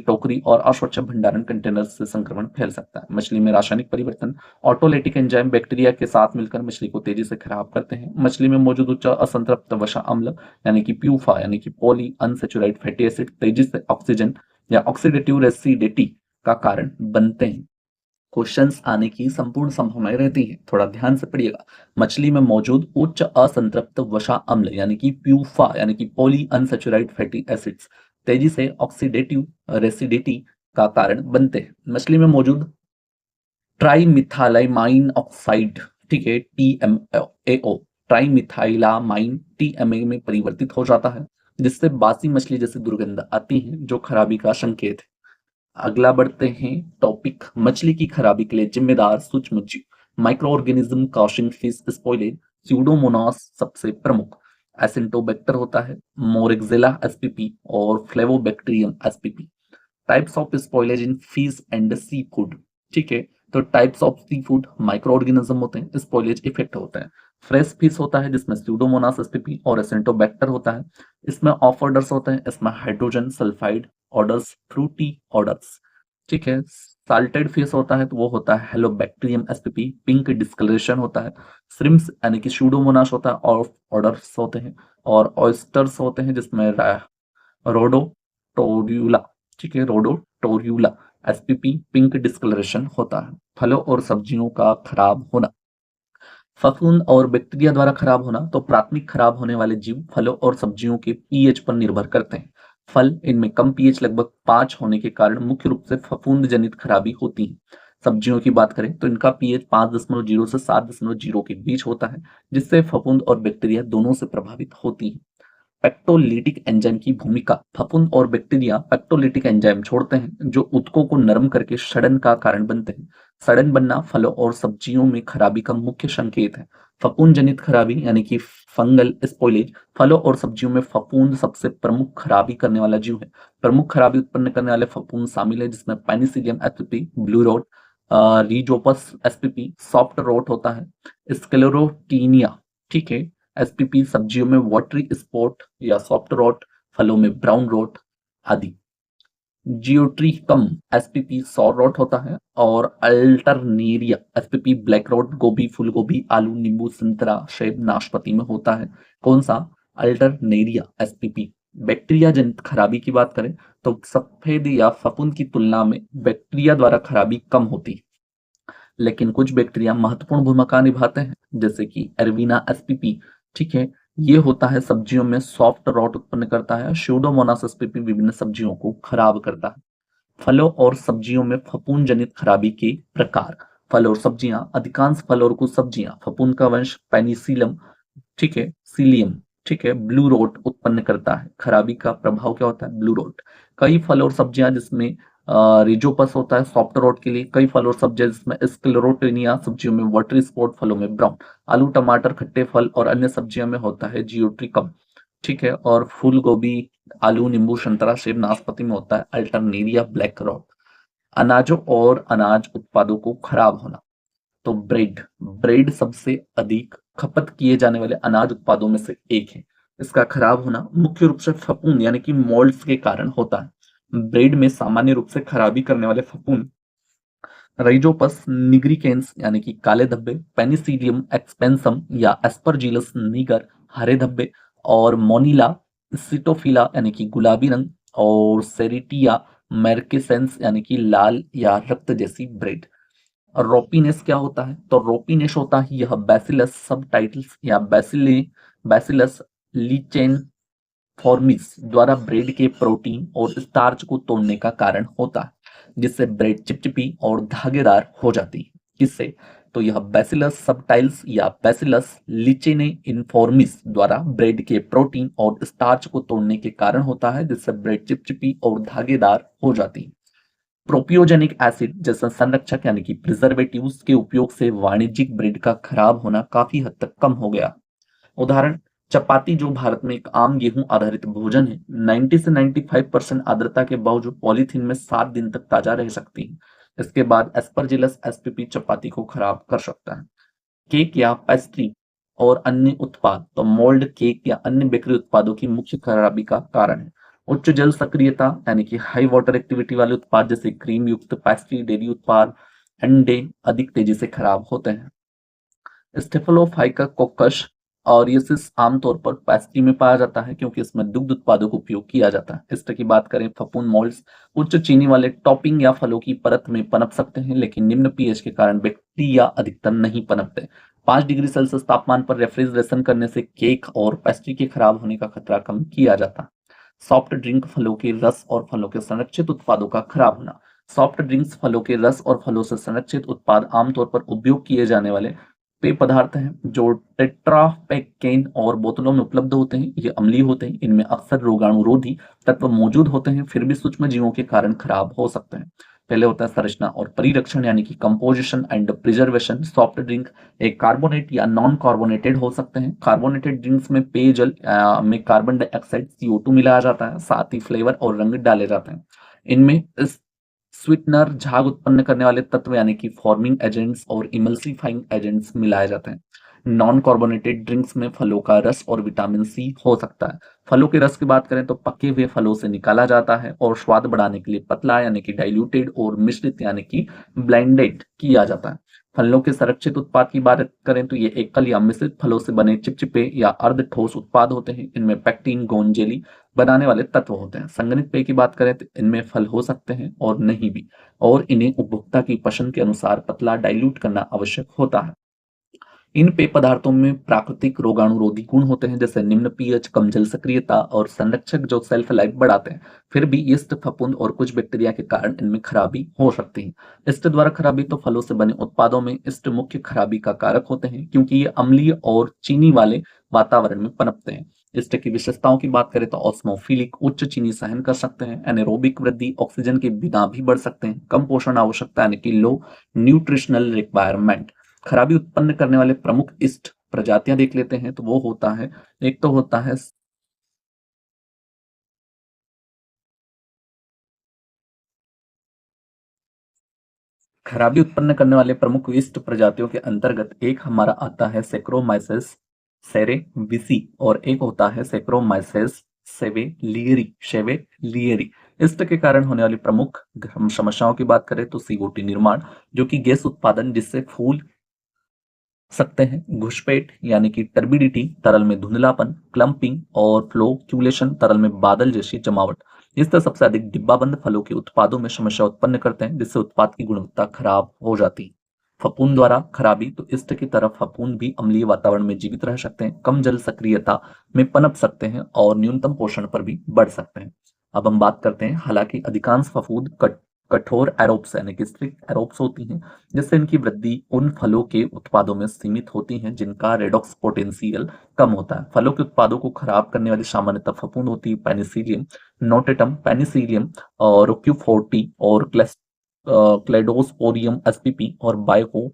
टोकरी और अस्वच्छ भंडारण कंटेनर से संक्रमण फैल सकता है। मछली में रासायनिक परिवर्तन, ऑटोलेटिक एंजाइम बैक्टीरिया के साथ मिलकर मछली को तेजी से खराब करते हैं। मछली में मौजूद उच्च असंतृप्त वसा अम्ल यानी कि प्यूफा यानी कि पॉली अनसैचुरेटेड फैटी एसिड तेजी से ऑक्सीजन या ऑक्सीडेटिव रेसिडिटी का कारण बनते हैं। क्वेश्चंस आने की संपूर्ण संभावनाएं रहती है, थोड़ा ध्यान से पढ़िएगा। मछली में मौजूद उच्च असंतृप्त वसा अम्ल यानी कि प्यूफा यानी कि पॉली अनसैचुरेटेड फैटी एसिड्स तेजी से ऑक्सीडेटिव रेसिडिटी का कारण बनते हैं। मछली में मौजूद ट्राइमिथाइलामाइन ऑक्साइड, ठीक है, TMAO, ट्राइमिथाइलामाइन TMA में परिवर्तित हो जाता है, जिससे बासी मछली जैसी दुर्गंध आती है जो खराबी का संकेत है। अगला बढ़ते हैं टॉपिक, मछली की खराबी के लिए जिम्मेदार सूक्ष्म जीव। Micro organism causing fish spoilage, pseudomonas सबसे प्रमुख। एसिंटोबैक्टर होता है, मोरेक्सिला एसपीपी और flavobacterium SPP. Types of spoilage in fish and sea food, ठीक है, तो types of sea food micro organism होते हैं, स्पॉइलेज इफेक्ट होते हैं। फ्रेश फिश होता है जिसमें स्यूडोमोनास एसपीपी और एसिंटोबैक्टर होता है। इसमें ऑफ ऑर्डर्स होते हैं, इसमें hydrogen sulphide orders, fruity orders, ठीक है। साल्टेड फिश होता है तो वो होता है हेलोबैक्टीरियम एसपीपी, पिंक डिस्कलरेशन होता है। श्रिम्स यानी कि स्यूडोमोनास होता है और ऑर्डर्स होते हैं। और ऑयस्टर्स होते हैं जिसमें रोडोटोरियुला, ठीक है, रोडोटोरियुला एसपीपी, पिंक डिस्कलरेशन होता है। फलों और सब्जियों का खराब होना, फफूंद और बैक्टीरिया द्वारा खराब होना, तो प्राथमिक खराब होने वाले जीव फलों और सब्जियों के पीएच पर निर्भर करते हैं। फल, इनमें कम पीएच लगभग 5 होने के कारण मुख्य रूप से फफूंद जनित खराबी होती है। सब्जियों की बात करें तो इनका पीएच 5.0 से 7.0 के बीच होता है, जिससे फफूंद और बैक्टीरिया दोनों से प्रभावित होती हैं। पेक्टोलिटिक एंजाइम की भूमिका, फफूंद और बैक्टीरिया पेक्टोलिटिक एंजाइम छोड़ते हैं जो ऊतकों को नरम करके सड़न का कारण बनते हैं। सड़न बनना फलों और सब्जियों में खराबी का मुख्य संकेत है। फफूंद जनित खराबी यानी कि फंगल स्पॉइलेज, फलों और सब्जियों में फफूंद सबसे प्रमुख खराबी करने वाला जीव है। प्रमुख खराबी उत्पन्न करने वाले फफूंद शामिल है जिसमें penicillium SPP, blue rot, rhizopus SPP, soft rot होता है, स्क्लेरोटीनिया, ठीक है, एसपीपी सब्जियों में वाटरी स्पॉट या सॉफ्ट रोट, फलों में ब्राउन रोट आदि। जियोट्रिकम एसपीपी सौर रोट होता है और अल्टरनेरिया एसपीपी ब्लैक रोट गोभी, फूल गोभी, आलू, नींबू, संतरा, सेब, नाशपाती में होता है। कौन सा? Alternaria SPP. बैक्टीरिया जनित खराबी की बात करें तो सफेद या फफूंद की तुलना में बैक्टीरिया द्वारा खराबी कम होती है, लेकिन कुछ बैक्टीरिया महत्वपूर्ण भूमिका निभाते हैं जैसे कि एरवीना एसपीपी, ठीक है, ये होता है सब्जियों में सॉफ्ट रॉट उत्पन्न करता है। स्यूडोमोनास एसपीपी विभिन्न सब्जियों को खराब करता है। फलों और सब्जियों में फफूंद जनित खराबी के प्रकार। फल और सब्जियां, अधिकांश फल और कुछ सब्जियां फफूंद का वंश पेनिसिलम, ठीक है, सीलियम, ठीक है, ब्लू रोट उत्पन्न करता है। खराबी का प्रभाव क्या होता है? Blue rot. कई फल और सब्जियां जिसमें रिजोपस होता है सॉफ्ट रोट के लिए, कई फल और सब्जियां जिसमें स्क्लेरोटिनिया, सब्जियों में वाटरी स्पॉट, फलों में ब्राउन। आलू, टमाटर, खट्टे फल और अन्य सब्जियों में होता है जियोट्रिकम, ठीक है, और फूल गोभी, आलू, नींबू, संतरा, सेब, नाशपाती में होता है अल्टरनेरिया ब्लैक रॉट। अनाजों और अनाज उत्पादों को खराब होना, तो ब्रेड, ब्रेड सबसे अधिक खपत किए जाने वाले अनाज उत्पादों में से एक है। इसका खराब होना मुख्य रूप से फफूंद यानी कि मोल्ड्स के कारण होता है। ब्रेड में सामान्य रूप से खराबी करने वाले फफूंद राइजोपस निग्रिकेंस यानी कि काले धब्बे, पेनिसिलियम एक्सपेंसम या एस्परजिलस निगर हरे धब्बे, और मोनिला सिटोफिला यानी कि गुलाबी रंग, और सेरिटिया मेर्केसेंस यानी कि लाल या रक्त जैसी ब्रेड। और रोपीनेस क्या होता है? तो रोपीनेस होता है यह बैसिलस सबटाइटल्स या बैसिलस लीचेन फॉर्मिस द्वारा ब्रेड के प्रोटीन और स्टार्च को तोड़ने का कारण होता है, जिससे ब्रेड चिपचिपी और धागेदार हो जाती है। किससे? तो यह बैसिलस सबटाइल्स या बैसिलस लिचेने इनफॉर्मिस द्वारा ब्रेड के प्रोटीन और स्टार्च को तोड़ने के कारण होता है, जिससे ब्रेड चिपचिपी और धागेदार हो जाती है। प्रोपियोजेनिक एसिड जैसा संरक्षक यानी कि प्रिजर्वेटिव्स के उपयोग से वाणिज्यिक ब्रेड का खराब होना काफी हद तक कम हो गया। उदाहरण, चपाती जो भारत में एक आम गेहूं आधारित भोजन है, 90 से 95% आर्द्रता के बावजूद पॉलीथीन में 7 दिन तक ताजा रह सकती है। इसके बाद एस्परजिलस एसपीपी चपाती को खराब कर सकता है। केक या पेस्ट्री और अन्य उत्पाद, तो मोल्ड केक या अन्य बेकरी उत्पादों की मुख्य खराबी का कारण है। उच्च जल सक्रियता यानी कि हाई वाटर एक्टिविटी वाले उत्पाद जैसे क्रीम युक्त पेस्ट्री, डेयरी उत्पाद, अंडे अधिक तेजी से खराब होते हैं। स्टेफिलोकाकस ऑरियसिस आमतौर पर पेस्ट्री में पाया जाता है क्योंकि इसमें दुग्ध उत्पादों का उपयोग किया जाता है। इस तरह की बात करें, फफूंद मोल्ड्स उच्च चीनी वाले टॉपिंग या फलों की परत में पनप सकते हैं, लेकिन निम्न पीएच के कारण बैक्टीरिया अधिकतर नहीं पनपते। 5 डिग्री सेल्सियस तापमान पर रेफ्रिजरेशन करने से केक और पेस्ट्री के खराब होने का खतरा कम किया जाता है। सॉफ्ट ड्रिंक, फलों के रस और फलों के संरक्षित उत्पादों का खराब होना। सॉफ्ट ड्रिंक्स, फलों के रस और फलों से संरक्षित उत्पाद आमतौर पर उपयोग किए जाने वाले पेय पदार्थ हैं जो टेट्रा पैक कैन और बोतलों में उपलब्ध होते हैं। ये अम्लीय होते हैं, इनमें अक्सर रोगाणुरोधी तत्व मौजूद होते हैं, फिर भी सूक्ष्म जीवों के कारण खराब हो सकते हैं। पहले होता है संरचना और परिरक्षण यानी कि composition and preservation. Soft drink एक कार्बोनेट या नॉन कार्बोनेटेड हो सकते हैं। कार्बोनेटेड ड्रिंक्स में पेयजल में कार्बन डाइऑक्साइड CO2 मिलाया जाता है, साथ ही फ्लेवर और रंग डाले जाते हैं। इनमें स्वीटनर, झाग उत्पन्न करने वाले तत्व यानी कि फॉर्मिंग एजेंट्स और इमल्सिफाइंग एजेंट्स मिलाए जाते हैं। नॉन कार्बोनेटेड ड्रिंक्स में फलों का रस और विटामिन सी हो सकता है। फलों के रस की बात करें तो पके हुए फलों से निकाला जाता है और स्वाद बढ़ाने के लिए पतला यानी कि डाइल्यूटेड और मिश्रित यानी कि ब्लेंडेड किया जाता है। फलों के संरक्षित उत्पाद की बात करें तो ये एकल या मिश्रित फलों से बने चिपचिपे या अर्ध ठोस उत्पाद होते हैं। इनमें पैक्टीन, गोंद जेली बनाने वाले तत्व होते हैं। संघनित पेय की बात करें तो इनमें फल हो सकते हैं और नहीं भी, और इन्हें उपभोक्ता की पसंद के अनुसार पतला डाइल्यूट करना आवश्यक होता है। इन पेय पदार्थों में प्राकृतिक रोगाणुरोधी गुण होते हैं, जैसे निम्न पीएच, कम जल सक्रियता और संरक्षक जो सेल्फ लाइफ बढ़ाते हैं। फिर भी यीस्ट, फफूंद और कुछ बैक्टीरिया के कारण इनमें खराबी हो सकती है। ईस्ट द्वारा खराबी, तो फलों से बने उत्पादों में ईस्ट मुख्य खराबी का कारक होते हैं क्योंकि ये अम्लीय और चीनी वाले वातावरण में पनपते हैं। ईस्ट की विशेषताओं की बात करें तो ऑस्मोफिलिक, उच्च चीनी सहन कर सकते हैं। एनेरोबिक वृद्धि, ऑक्सीजन के बिना भी बढ़ सकते हैं। कम पोषण आवश्यकता यानी कि लो न्यूट्रिशनल रिक्वायरमेंट। खराबी उत्पन्न करने वाले प्रमुख ईस्ट प्रजातियां देख लेते हैं, तो वो होता है, एक तो होता है खराबी उत्पन्न करने वाले प्रमुख ईस्ट प्रजातियों के अंतर्गत एक हमारा आता है सेक्रोमाइसेस सेरेविसी, और एक होता है सेक्रोमाइसेस सेवे लियरी। ईस्ट के कारण होने वाली प्रमुख समस्याओं की बात करें तो CO2 निर्माण, जो कि गैस उत्पादन जिससे फूल सकते हैं। घुसपैठ यानी कि टर्बिडिटी, तरल में धुंधलापन। क्लंपिंग और फ्लोक्यूलेशन, तरल में बादल जैसी जमावट। इस तरह सबसे अधिक डिब्बाबंद फलों के उत्पादों में समस्या उत्पन्न करते हैं, जिससे उत्पाद की गुणवत्ता खराब हो जाती है। फफूंद द्वारा खराबी, तो ईस्ट की तरह फफूंद भी अम्लीय वातावरण में जीवित रह सकते हैं, कम जल सक्रियता में पनप सकते हैं और न्यूनतम पोषण पर भी बढ़ सकते हैं। अब हम बात करते हैं, हालांकि अधिकांश फफूंद कठोर एरोब्स यानी कि स्ट्रिक्ट एरोब्स होती हैं, जिससे इनकी वृद्धि उन फलों के उत्पादों में सीमित होती हैं जिनका रेडॉक्स पोटेंशियल कम होता है। फलों के उत्पादों को खराब करने वाली सामान्यतः फफूंद होती है पेनिसिलियम नोटेटम, पेनिसिलियम और रोक्यूफोर्टी और क्लेडोस्पोरियम एसपीपी और बायोको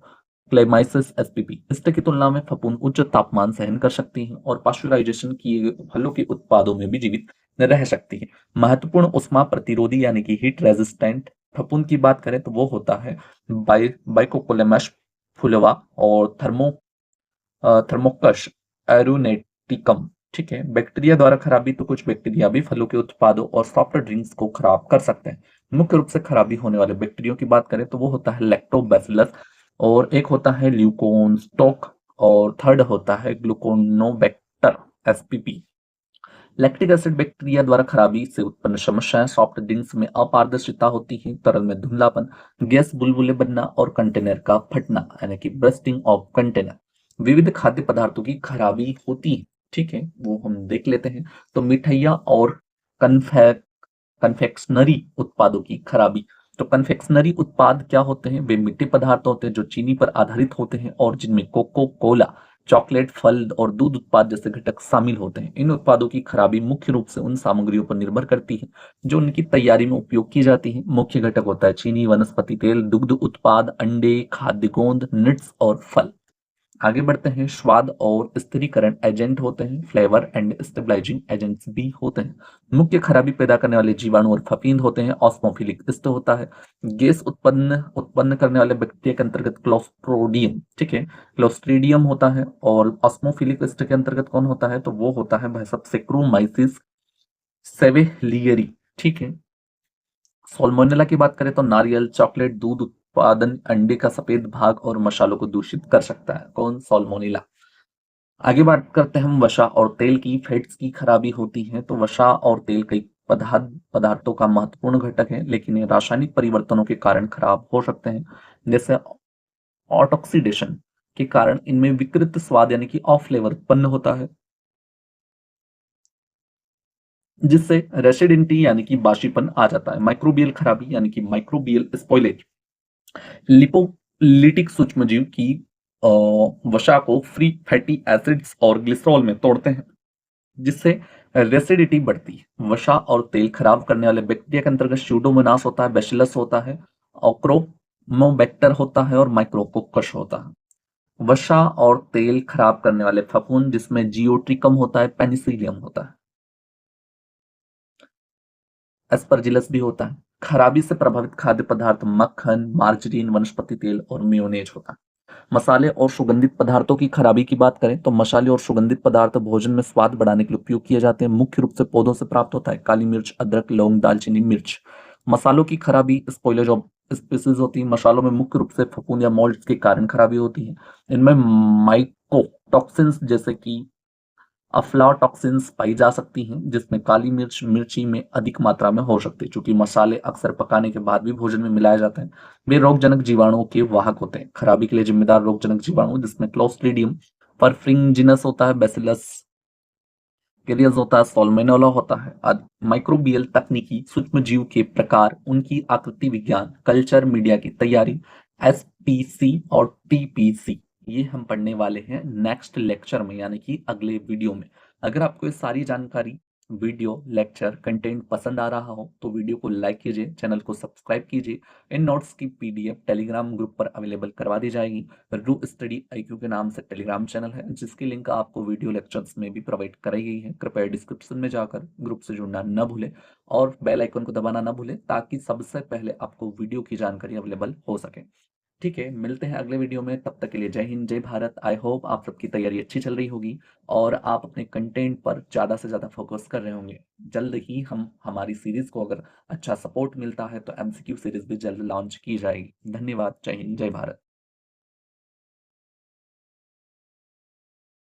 क्लेमाइसिस एसपीपी। इस की तुलना में फफूंद उच्च तापमान सहन कर सकती हैं और पाश्चराइजेशन किए गए फलों के उत्पादों में भी जीवित रह सकती है। महत्वपूर्ण उष्मा प्रतिरोधी यानी कि हीट रेजिस्टेंट फफूंद की बात करें तो वो होता है बाइकोकोलेमस फुलवा और थर्मोकस एरोनेटिकम। ठीक है। बैक्टीरिया द्वारा खराबी, तो कुछ बैक्टीरिया भी फलों के उत्पादों और सॉफ्ट ड्रिंक्स को खराब कर सकते हैं। मुख्य रूप से खराबी होने वाले बैक्टीरिया की बात करें तो वो होता है लैक्टोबैसिलस, और एक होता है ल्यूकोनस्टॉक, और थर्ड होता है ग्लूकोनोबैक्टर एसपीपी। लैक्टिक एसिड बैक्टीरिया द्वारा खराबी से उत्पन्न समस्याएं सॉफ्ट ड्रिंक्स में अपारदर्शिता होती है, तरल में धुंधलापन, गैस बुलबुले बनना और कंटेनर का फटना यानी कि बर्स्टिंग ऑफ कंटेनर। विविध खाद्य पदार्थों की खराबी होती है, ठीक है, वो हम देख लेते हैं। तो मिठाइयाँ और कन्फेक्शनरी उत्पादों की खराबी। तो कन्फेक्शनरी उत्पाद क्या होते हैं? वे मीठे पदार्थ होते हैं जो चीनी पर आधारित होते हैं और जिनमें कोको कोला, चॉकलेट, फल और दूध उत्पाद जैसे घटक शामिल होते हैं। इन उत्पादों की खराबी मुख्य रूप से उन सामग्रियों पर निर्भर करती है जो उनकी तैयारी में उपयोग की जाती है। मुख्य घटक होता है चीनी, वनस्पति तेल, दुग्ध उत्पाद, अंडे, खाद्य गोंद, नट्स और फल। आगे बढ़ते हैं। स्वाद और स्थिरीकरण एजेंट होते हैं, फ्लेवर एंड स्टेबलाइजिंग एजेंट्स भी होते हैं। मुख्य खराबी पैदा करने वाले जीवाणु और फफींद होते हैं। ऑस्मोफिलिक ईस्ट होता है। गैस उत्पन्न उत्पन्न करने वाले बैक्टीरिया के अंतर्गत क्लोस्ट्रोडियम, ठीक है, क्लोस्ट्रीडियम होता है। और ऑस्मोफिलिक ईस्ट के अंतर्गत कौन होता है? तो वो होता है भाई साहब सेक्रोमाइसिस सेवेलियरी, ठीक है। सोलमोनेला की बात करें तो नारियल, चॉकलेट, दूध उत्पादन, अंडे का सफेद भाग और मसालों को दूषित कर सकता है। कौन? सोलमोनेला। आगे बात करते हैं हम वसा और तेल की। फैट्स की खराबी होती है। तो वसा और तेल कई पदार्थों का महत्वपूर्ण घटक है, लेकिन ये रासायनिक परिवर्तनों के कारण खराब हो सकते हैं। जैसे ऑटोक्सीडेशन के कारण इनमें विकृत स्वाद यानी कि ऑफ फ्लेवर उत्पन्न होता है, जिससे रेसिडिटी यानी कि बाशीपन आ जाता है। माइक्रोबियल खराबी यानी कि माइक्रोबियल स्पॉइलेज। लिपोलिटिक सूक्ष्मजीव की वसा को फ्री फैटी एसिड्स और ग्लिसरॉल में तोड़ते हैं, जिससे रेसिडिटी बढ़ती है। वसा और तेल खराब करने वाले बैक्टीरिया के अंतर्गत स्यूडोमोनास होता है, बैसिलस होता है, ऑक्रोमोबैक्टर होता है और माइक्रोकोकस होता है। वसा और तेल खराब करने वाले फफूंद जिसमें जियोट्रिकम होता है, पेनिसिलियम होता है, एस्परजिलस भी होता है। खराबी से प्रभावित खाद्य पदार्थ मक्खन, मार्जरीन, वनस्पति तेल और मेयोनेज होता है। मसाले और सुगंधित पदार्थों की खराबी की बात करें तो मसाले और सुगंधित पदार्थ भोजन में स्वाद बढ़ाने के लिए उपयोग किए जाते हैं। मुख्य रूप से पौधों से प्राप्त होता है। काली मिर्च, अदरक, लौंग, दालचीनी, मिर्च। मसालों की खराबी स्पॉइलेज ऑफ स्पीसीज होती है। मसालों में मुख्य रूप से फफूंद या मोल्ड के कारण खराबी होती है। इनमें माइकोटॉक्सिन्स जैसे कि अफ्लाटॉक्सिन्स पाई जा सकती हैं, जिसमें काली मिर्च मिर्ची में अधिक मात्रा में हो सकती है। चूंकि मसाले अक्सर पकाने के बाद भी भोजन में मिलाए जाते हैं, वे रोगजनक जीवाणुओं के वाहक होते हैं। खराबी के लिए जिम्मेदार रोगजनक जीवाणु जिसमें क्लोस्ट्रीडियम परफ्रिंजिनस होता है, बैसिलस कैरियर्स होता है, सॉल्मेनोला होता है आदि। माइक्रोबियल तकनीकी सूक्ष्म जीव के प्रकार, उनकी आकृति विज्ञान, कल्चर मीडिया की तैयारी, एसपीसी और टीपीसी, ये हम पढ़ने वाले हैं नेक्स्ट लेक्चर में यानी कि अगले वीडियो में। अगर आपको ये सारी जानकारी, वीडियो, लेक्चर, कंटेंट पसंद आ रहा हो तो वीडियो को लाइक कीजिए, चैनल को सब्सक्राइब कीजिए। इन नोट्स की पीडीएफ टेलीग्राम ग्रुप पर अवेलेबल करवा दी जाएगी। रू स्टडी आईक्यू के नाम से टेलीग्राम चैनल है, जिसकी लिंक आपको वीडियो लेक्चर्स में भी प्रोवाइड कराई गई है। कृपया डिस्क्रिप्शन में जाकर ग्रुप से जुड़ना न भूलें और बेल आइकन को दबाना न भूलें, ताकि सबसे पहले आपको वीडियो की जानकारी अवेलेबल हो सके। ठीक है, मिलते हैं अगले वीडियो में। तब तक के लिए जय हिंद, जय भारत। आई होप आप सबकी तैयारी अच्छी चल रही होगी और आप अपने कंटेंट पर ज़्यादा से ज़्यादा फोकस कर रहे होंगे। जल्द ही हम हमारी सीरीज को अगर अच्छा सपोर्ट मिलता है तो एमसीक्यू सीरीज भी जल्द लॉन्च की जाएगी। धन्यवाद। जय हिंद, जय भारत।